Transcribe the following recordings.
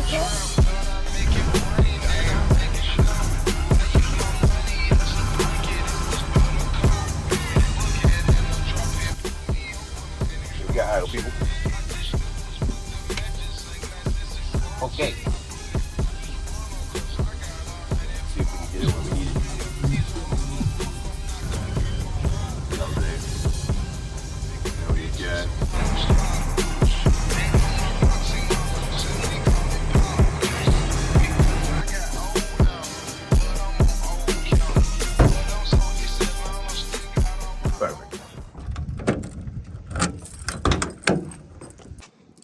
We got idle people. Okay. See if we can get it where we need it. There we go. Perfect.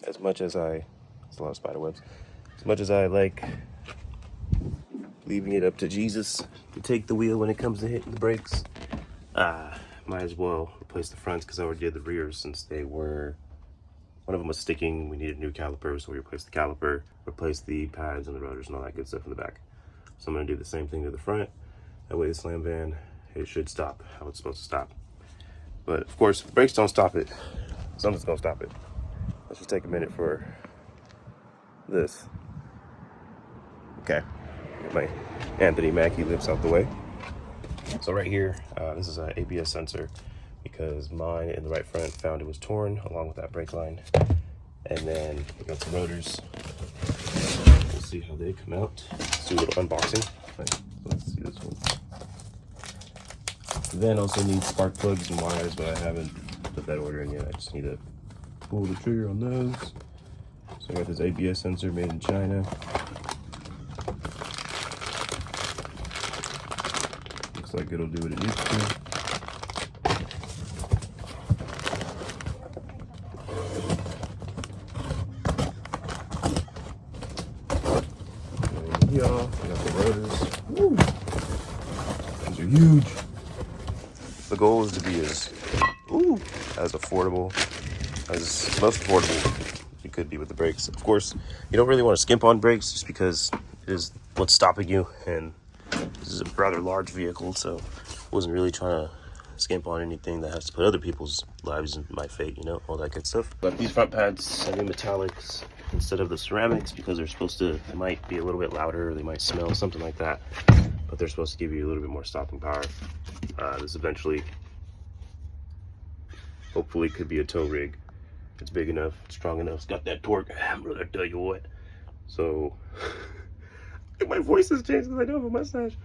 As much as it's a lot of spider webs. As much as I like leaving it up to Jesus to take the wheel when it comes to hitting the brakes, might as well replace the fronts because I already did the rears since one of them was sticking. We needed new calipers, so we replaced the caliper, replaced the pads and the rotors and all that good stuff in the back. So I'm gonna do the same thing to the front. That way the Slam Van, it should stop how it's supposed to stop. But of course, brakes don't stop it. Something's gonna stop it. Let's just take a minute for this. Okay, get my Anthony Mackie lips out the way. So right here, this is an ABS sensor because mine in the right front found it was torn along with that brake line. And then we got some rotors. We'll see how they come out. Let's do a little unboxing. Right, let's see this one. Then also need spark plugs and wires, but I haven't put that order in yet. I just need to pull the trigger on those. So I got this ABS sensor made in China. Looks like it'll do what it needs to. And y'all, I got the rotors. Woo. These are huge. The goal is to be as affordable, as most affordable you could be with the brakes. Of course, you don't really want to skimp on brakes just because it is what's stopping you, and this is a rather large vehicle, so I wasn't really trying to skimp on anything that has to put other people's lives in my fate, you know, all that good stuff. But these front pads, semi-metallics instead of the ceramics because they might be a little bit louder, or they might smell, something like that. But they're supposed to give you a little bit more stopping power. This eventually, hopefully, could be a tow rig. It's big enough, strong enough, it's got that torque, brother, I tell you what. So, my voice has changed because I don't have a mustache.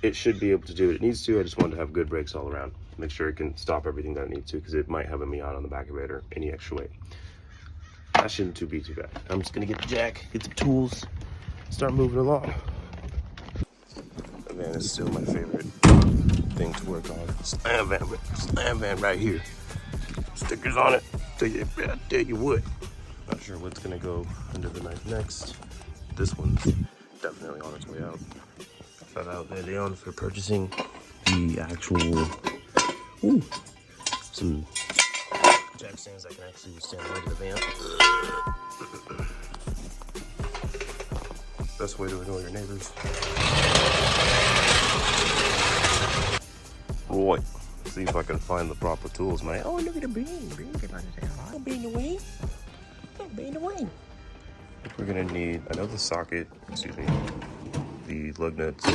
It should be able to do what it needs to. I just wanted to have good brakes all around. Make sure it can stop everything that it needs to, because it might have a Miata on the back of it or any extra weight. That shouldn't be too bad. I'm just gonna get the jack, get the tools, start moving along. Man, it's still my favorite thing to work on. Slam Van right here. Stickers on it. I tell you what. Not sure what's gonna go under the knife next. This one's definitely on its way out. Shout out Leon for purchasing the actual some jack stands that can actually stand right to the van. Best way to annoy your neighbors. Right. See if I can find the proper tools, man. Oh, look at the bean. Don't be in the way. Don't be in the way. We're gonna need another socket, the lug nuts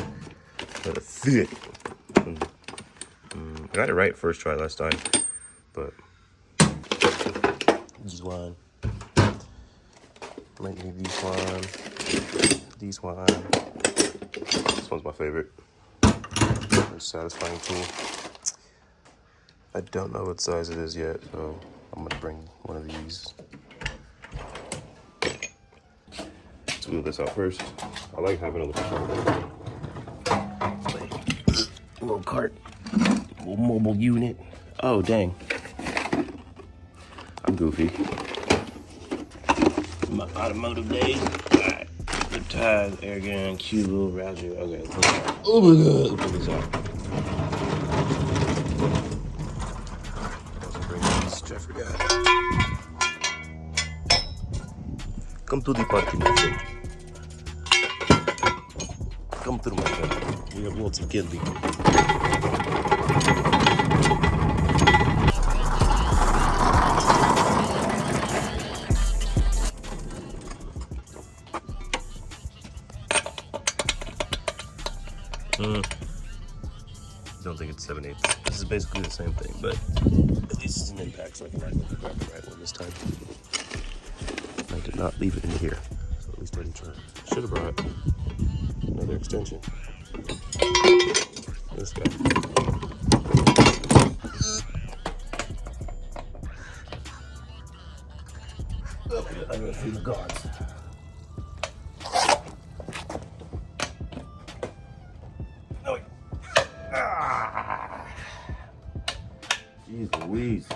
for the fit. I got it right first try last time, but these one. Might need these one. These one. This one's my favorite. Very satisfying tool. I don't know what size it is yet, so I'm gonna bring one of these. Let's wheel this out first. I like having a little cart, little mobile unit. Oh dang, I'm goofy. My automotive days. Alright, the tide, air gun, cube, rouser. Okay, let's pull this out. Oh my god, let's pull this out. I forgot. Come to the party, my friend. Come through, my friend. We have lots of candy. Don't think it's 7/8. This is basically the same thing, but at least it's an impact, so I can actually grab the right one this time. I did not leave it in here, so at least I didn't try. Should have brought another extension. This guy. Okay, I'm gonna feed the gods. No, wait. Ah. Jeez Louise.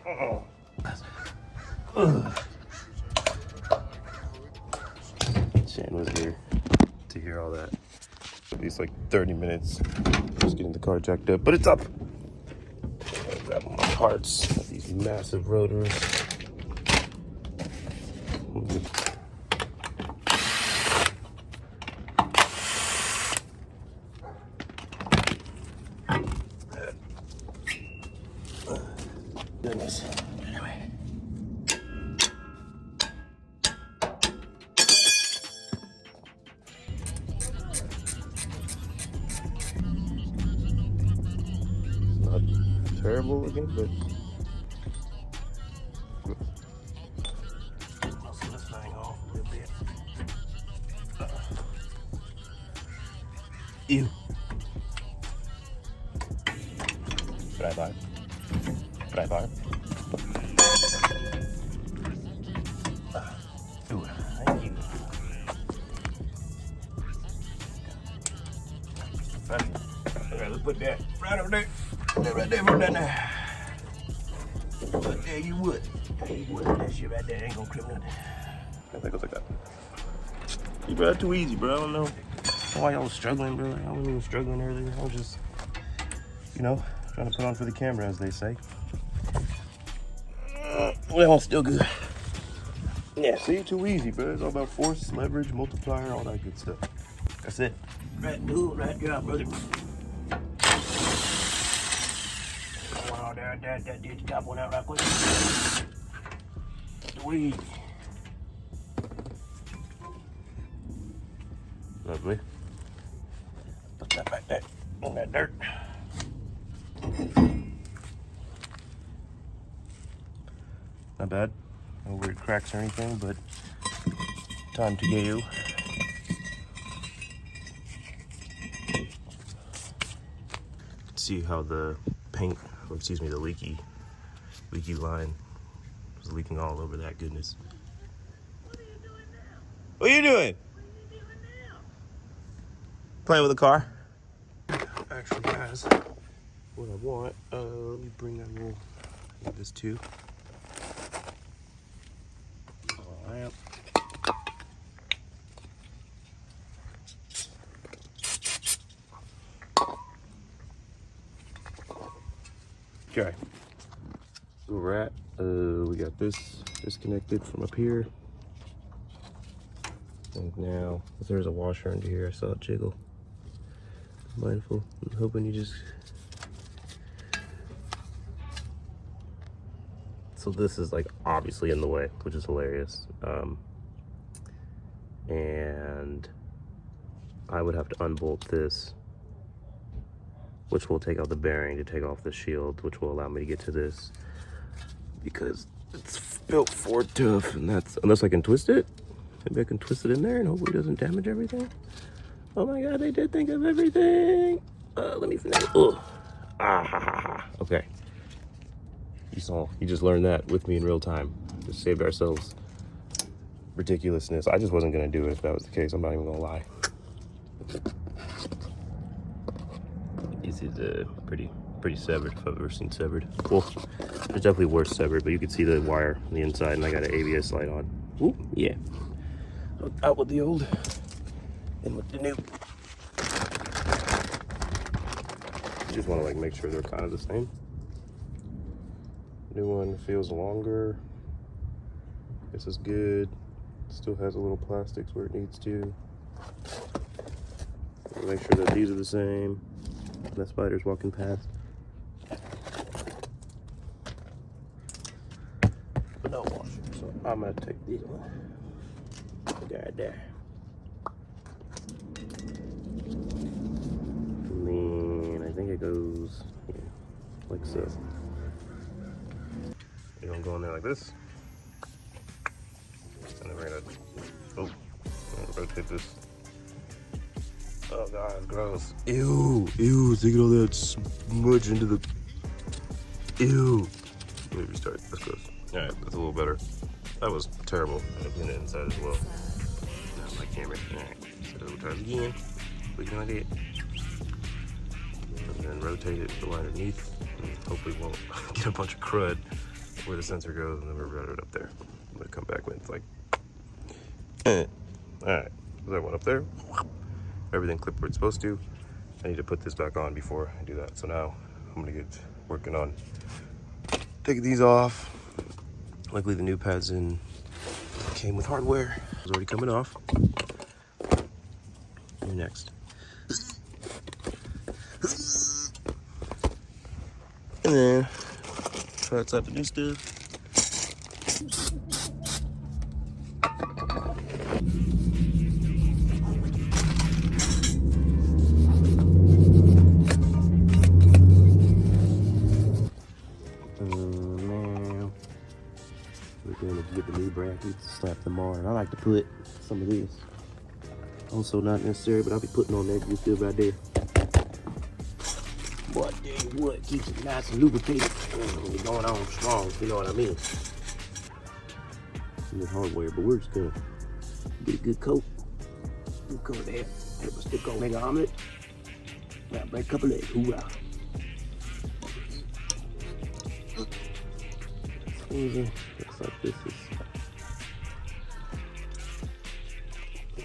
Oh. Shane was here to hear all that. At least like 30 minutes just getting the car jacked up, but it's up. Grab my parts, these massive rotors. Goodness. Anyway. Not terrible looking, but also this thing off a little bit. Ew. Drive-by. Drive-by. Ooh, thank you. Okay, let's put that right over there. Put that right there, put that there. But there you would. There you would. That shit right there ain't gonna clip nothing. I think it's like that. You bro, too easy, bro. I don't know why y'all was struggling, bro. I wasn't even struggling earlier. I was just, you know, trying to put on for the camera, as they say. Well, still good. Yeah, see, too easy, bro. It's all about force, leverage, multiplier, all that good stuff. That's it. Right dude, right job, brother. One on there, that did the top one out right quick. Sweet. Lovely. Put that back there on that dirt. Not bad. No weird cracks or anything, but time to go. See how the paint, or excuse me, the leaky line was leaking all over that goodness. What are you doing now? What are you doing? What are you doing now? Playing with the car. Actually, guys, what I want, let me bring that little, I need this too. Lamp. Okay, so we're at, we got this disconnected from up here. And now, there's a washer under here, I saw it jiggle. Mindful, I'm hoping you just... So this is like obviously in the way, which is hilarious. And I would have to unbolt this, which will take out the bearing to take off the shield, which will allow me to get to this, because it's built Ford tough, and that's, unless I can twist it, maybe I can twist it in there and hopefully it doesn't damage everything. Oh my God, they did think of everything. Let me finish. Oh, ah ha ha ha. Okay. You just learned that with me in real time. Just saved ourselves ridiculousness. I just wasn't gonna do it if that was the case. I'm not even gonna lie. This is pretty severed if I've ever seen severed. Well, there's definitely worse severed, but you can see the wire on the inside, and I got an ABS light on. Ooh, yeah. So out with the old, in with the new. Just want to like make sure they're kind of the same. New one feels longer. This is good. Still has a little plastics where it needs to. Make sure that these are the same. That spider's walking past. But no washer, so I'm gonna take these one. Right there. think it goes like so. You're gonna go in there like this. And then we're gonna, rotate this. Oh god, it's gross. Ew, taking all that smudge into the, ew. Let me restart, that's gross. All right, that's a little better. That was terrible. I'm gonna clean it inside as well. Not my camera. All right, so we'll try it again. We can like it. And then rotate it, go underneath. And hopefully won't get a bunch of crud where the sensor goes, and then we'll route it up there. I'm gonna come back when it's like, all right, that one up there. Everything clipped where it's supposed to. I need to put this back on before I do that. So now I'm gonna get working on taking these off. Luckily the new pads came with hardware. It's already coming off. You're next. And then try to type the new stuff. Now we're going to get the new brackets, slap them on. And I like to put some of this. Also not necessary, but I'll be putting on there because it's still right there. But dang what, keeps it nice and lubricated. We're going on strong, you know what I mean. Some of hardware, but we're just gonna get a good coat. Good coat there. Help us stick on, make an omelet. Now break a couple eggs, hoorah. Easy. Looks like this is.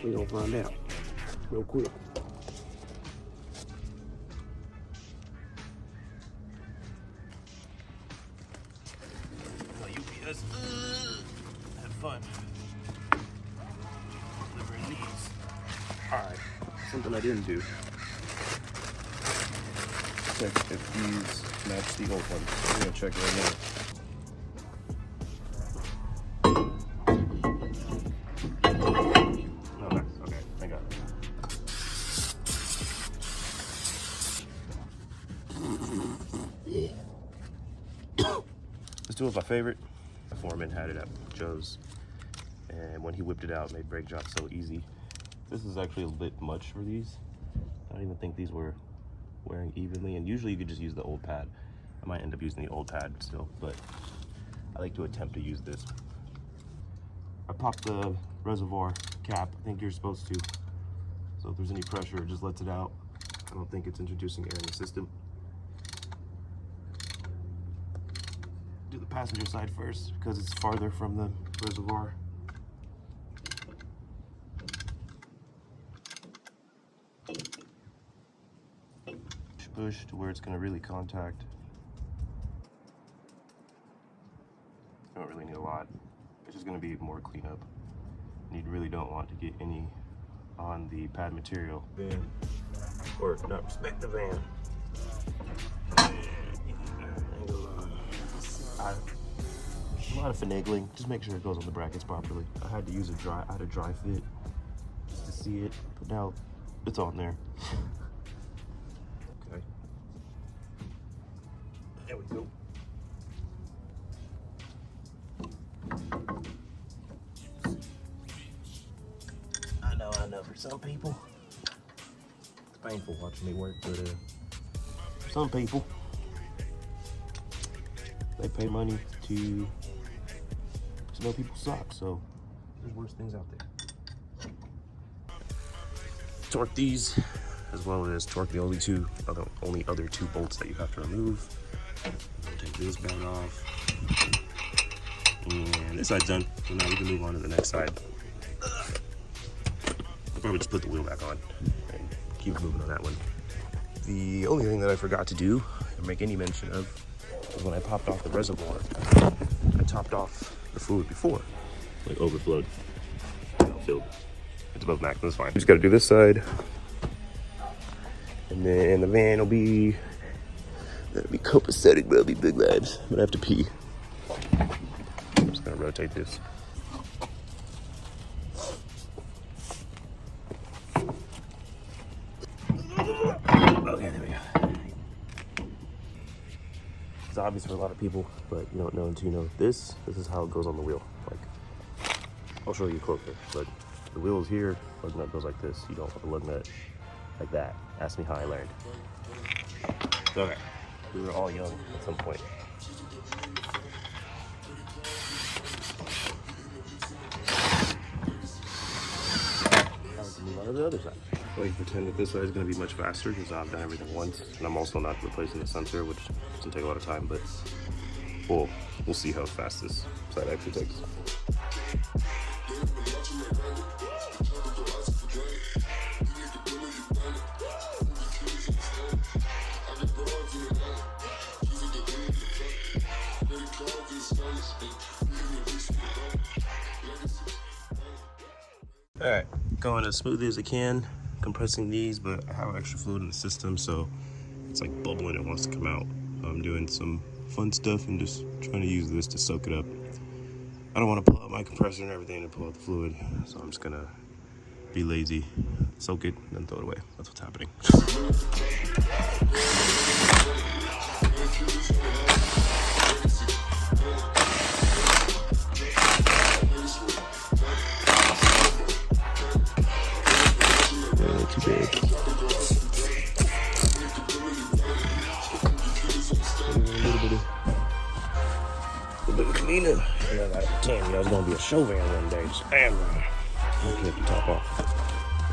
We're gonna find out real quick. UPS. Have fun. Delivering these. Alright. Something I didn't do. Check if these match the old ones. We're gonna check right now. This tool is my favorite. My foreman had it at Joe's, and when he whipped it out, it made brake jobs so easy. This is actually a bit much for these. I don't even think these were wearing evenly, and usually you could just use the old pad. I might end up using the old pad still, but I like to attempt to use this. I popped the reservoir cap. I think you're supposed to. So if there's any pressure, it just lets it out. I don't think it's introducing air in the system. Do the passenger side first because it's farther from the reservoir. Push to where it's going to really contact. You don't really need a lot. It's just going to be more cleanup. And you really don't want to get any on the pad material. Van, or not respect the van. A lot of finagling. Just make sure it goes on the brackets properly. I had to use a dry fit just to see it, but now it's on there. Okay. There we go. I know. For some people, it's painful watching me work, but for some people, they pay money to know people suck, so there's worse things out there. Torque these, as well as torque the only other two bolts that you have to remove. Take this back off. And this side's done, so now we can move on to the next side. I'll probably just put the wheel back on and keep moving on that one. The only thing that I forgot to do, or make any mention of, was when I popped off the reservoir. I topped off the fluid before, like overflowed, filled. It's above max, that's fine. Just gotta do this side, and then the van will be, that'll be copacetic, but it'll be big lads. I'm gonna have to pee. I'm just gonna rotate this. Okay, there we go. obvious for a lot of people, but you don't know until you know. This is how it goes on the wheel. Like, I'll show you closer, but the wheel is here. Lug nut goes like this. You don't have a lug nut like that. Ask me how I learned. Okay, we were all young at some point. Now we can move on to the other side. So you pretend that this side is going to be much faster because I've done everything once, and I'm also not replacing the sensor, which doesn't take a lot of time, but we'll see how fast this side actually takes. All right, going as smoothly as I can, compressing these, but I have extra fluid in the system, so it's like bubbling, it wants to come out. I'm doing some fun stuff and just trying to use this to soak it up. I don't want to pull out my compressor and everything to pull out the fluid, so I'm just gonna be lazy, soak it, and then throw it away. That's what's happening. Too big. A little bit cleaner. I gotta pretend it's gonna be a show van one day. Just bam, take the top off.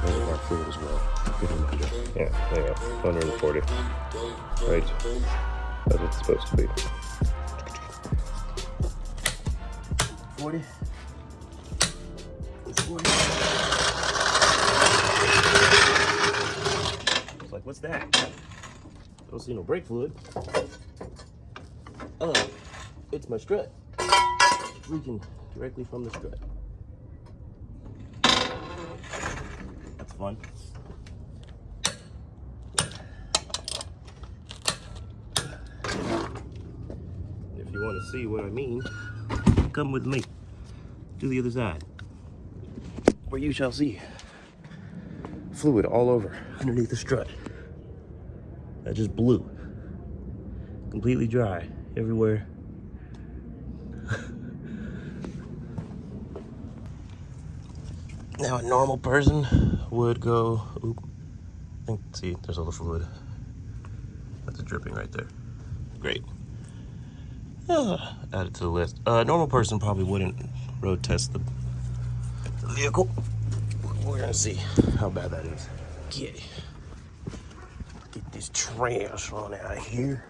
There's our fluid as well. Good reminder. Yeah, there you go. 140. Right. That's what it's supposed to be. 40. 40. What's that? I don't see no brake fluid. Oh, it's my strut. Leaking directly from the strut. That's fun. If you want to see what I mean, come with me to the other side, where you shall see fluid all over underneath the strut. That just blew. Completely dry everywhere. Now a normal person would go, see, there's all the fluid. That's dripping right there. Great. Add it to the list. A normal person probably wouldn't road test the vehicle. We're gonna see how bad that is. Okay. Get this trash on out of here.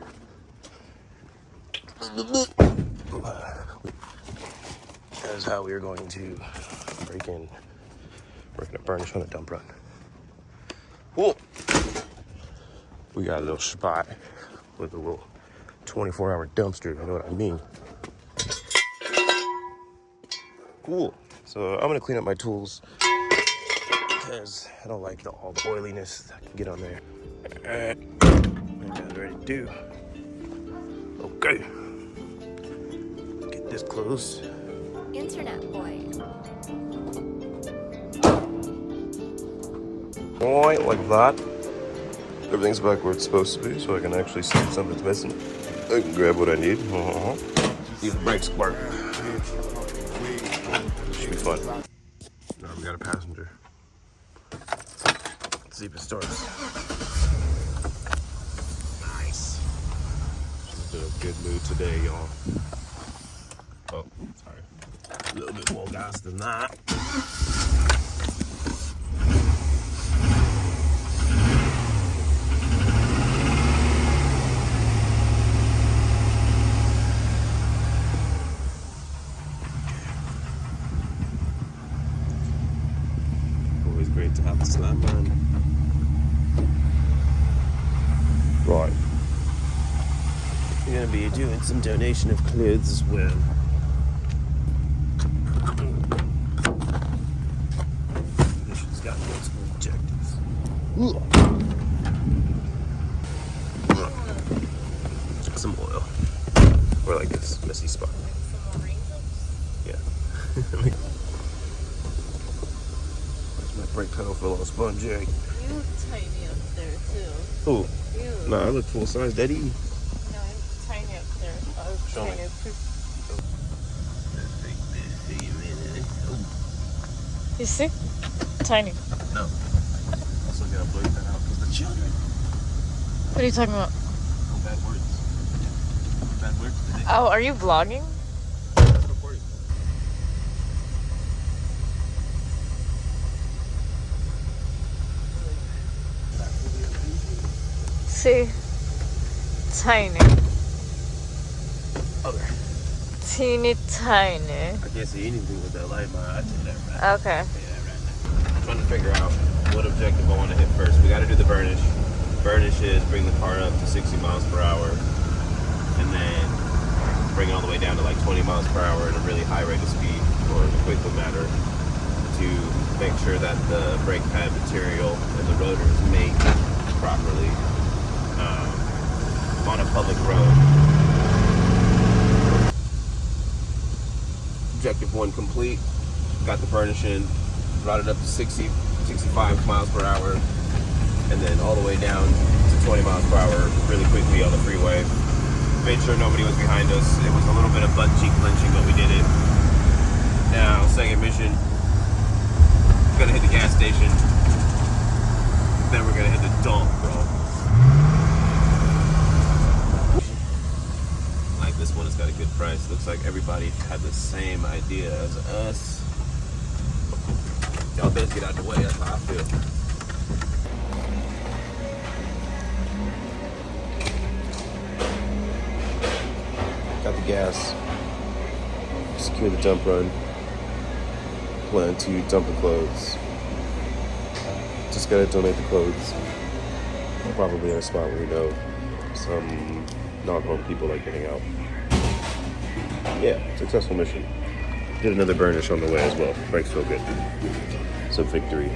That is how we are going to break in. We're gonna burnish on a dump run. Whoa. We got a little spot with a little 24-hour dumpster, you know what I mean? Cool. So I'm gonna clean up my tools because I don't like all the oiliness that can get on there. Alright, I got it ready to do. Okay. Get this closed. Internet boy. Point like that. Everything's back where it's supposed to be, so I can actually see if something's missing. I can grab what I need. See if the brakes work. Should be fun. Now we got a passenger. Let's see if it starts. Nice. She's in a good mood today, y'all. Oh, sorry. A little bit more gas than that. Always great to have the slam man. Right. We're gonna be doing some donation of clothes as well. Mission's got multiple objectives. Some oil. Or like this messy spot. Yeah. My brake pedal fell on a sponge egg. You look tiny up there too. Oh, nah, I look full size, Daddy. No, I'm tiny up there. Show me. You see? Tiny. No. Also gotta blurt that out because the children. What are you talking about? No bad words. No bad words today. Oh, are you vlogging? That's recording. See? Tiny. Okay. Teeny tiny. I can't see anything with that light, man. I take that right. Okay. I'm trying to figure out what objective I want to hit first. We got to do the burnish. Burnish is bring the car up to 60 miles per hour, and then bring it all the way down to like 20 miles per hour at a really high rate of speed, or the quick would matter, to make sure that the brake pad material and the rotors mate properly on a public road. Objective 1 complete. Got the burnish in, brought it up to 60, 65 miles per hour, and then all the way down to 20 miles per hour really quickly on the freeway. Made sure nobody was behind us. It was a little bit of butt cheek clenching, but we did it. Now, second mission, gonna hit the gas station. Then we're gonna hit the dump, bro. Like this one has got a good price. Looks like everybody had the same idea as us. Y'all best get out the way, that's how I feel. Got the gas. Secure the dump run. Plan to dump the clothes. Just gotta donate the clothes. Probably in a spot where we know some non-home people like getting out. Yeah, successful mission. Did another burnish on the way as well. Brakes feel good. So victory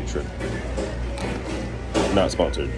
trip. Not sponsored.